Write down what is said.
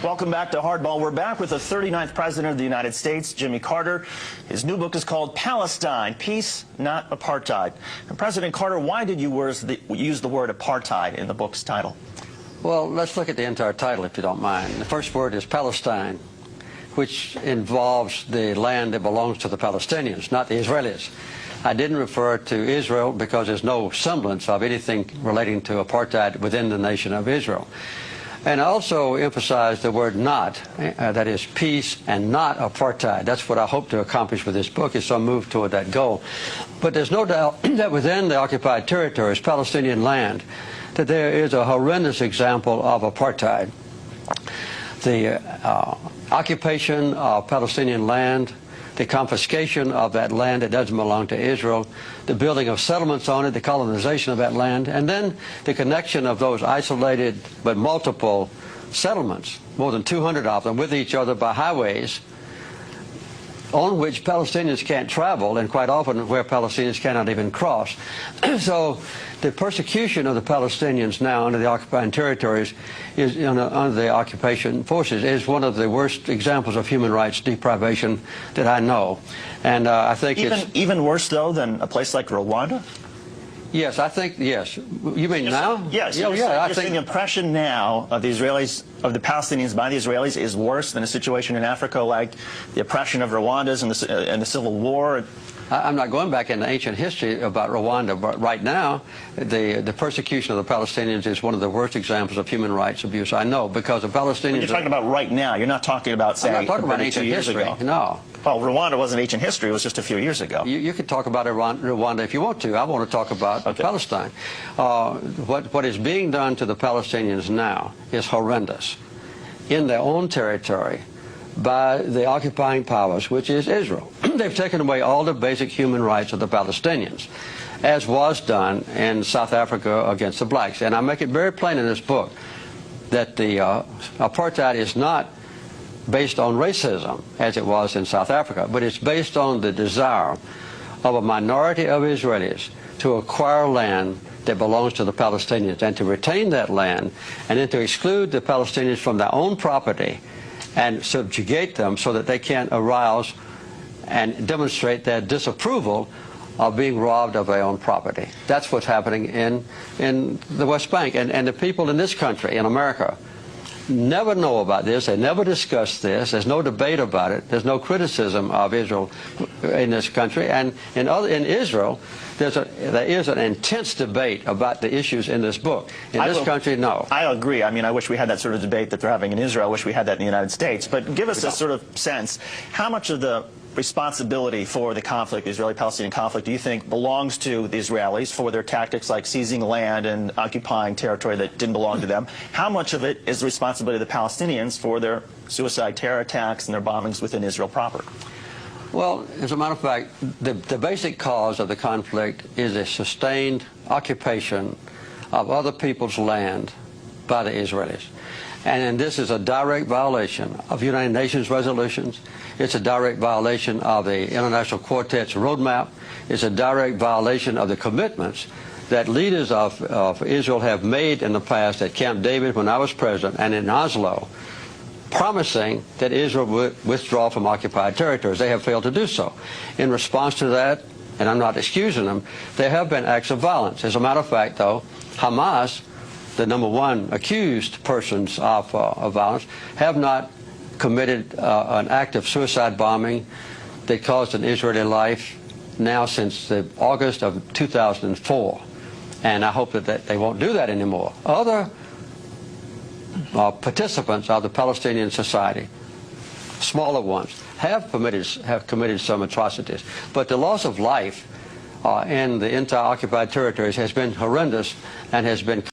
Welcome back to Hardball. We're back with the 39th President of the United States, Jimmy Carter. His new book is called Palestine, Peace, Not Apartheid. And President Carter, why did you use the word apartheid in the book's title? Well, let's look at the entire title, if you don't mind. The first word is Palestine, which involves the land that belongs to the Palestinians, not the Israelis. I didn't refer to Israel because there's no semblance of anything relating to apartheid within the nation of Israel. And I also emphasized the word not, that is peace and not apartheid. That's what I hope to accomplish with this book, is some move toward that goal. But there's no doubt that within the occupied territories, Palestinian land, that there is a horrendous example of apartheid. The occupation of Palestinian land, the confiscation of that land that doesn't belong to Israel, the building of settlements on it, the colonization of that land, and then the connection of those isolated but multiple settlements, more than 200 of them, with each other by highways on which Palestinians can't travel, and quite often where Palestinians cannot even cross. So the persecution of the Palestinians now under the occupied territories, under the occupation forces, is one of the worst examples of human rights deprivation that I know. And I think even worse, though, than a place like Rwanda? Yes, I think, yes. You mean now? Yes. You're saying the impression now of the Israelis, of the Palestinians by the Israelis, is worse than a situation in Africa like the oppression of Rwandans and the Civil War? I'm not going back into ancient history about Rwanda, but right now, the persecution of the Palestinians is one of the worst examples of human rights abuse I know, because the Palestinians... When you're talking about right now, you're not talking about, say, I'm not talking about ancient history, no. Well, Rwanda wasn't ancient history, it was just a few years ago. You could talk about Rwanda if you want to. I want to talk about Palestine. What is being done to the Palestinians now is horrendous in their own territory by the occupying powers, which is Israel. They've taken away all the basic human rights of the Palestinians, as was done in South Africa against the blacks. And I make it very plain in this book that the apartheid is not based on racism, as it was in South Africa, but it's based on the desire of a minority of Israelis to acquire land that belongs to the Palestinians and to retain that land, and then to exclude the Palestinians from their own property and subjugate them so that they can't arouse and demonstrate their disapproval of being robbed of their own property. That's what's happening in the West Bank. And the people in this country, in America, never know about this. They never discuss this. There's no debate about it. There's no criticism of Israel in this country. And in Israel, there is an intense debate about the issues in this book. In this country, no. I agree. I mean, I wish we had that sort of debate that they're having in Israel. I wish we had that in the United States. But give us a sort of sense, how much of the responsibility for the conflict, the Israeli-Palestinian conflict, do you think belongs to the Israelis for their tactics like seizing land and occupying territory that didn't belong to them? How much of it is the responsibility of the Palestinians for their suicide terror attacks and their bombings within Israel proper? Well, as a matter of fact, the basic cause of the conflict is a sustained occupation of other people's land by the Israelis. And this is a direct violation of United Nations resolutions. It's a direct violation of the International Quartet's roadmap. It's a direct violation of the commitments that leaders of Israel have made in the past at Camp David when I was president and in Oslo, promising that Israel would withdraw from occupied territories. They have failed to do so. In response to that, and I'm not excusing them, there have been acts of violence. As a matter of fact, though, Hamas, the #1 accused persons of violence, have not committed an act of suicide bombing that caused an Israeli life now since August of 2004. And I hope that they won't do that anymore. Other participants of the Palestinian society, smaller ones, have committed some atrocities. But the loss of life in the entire occupied territories has been horrendous and has been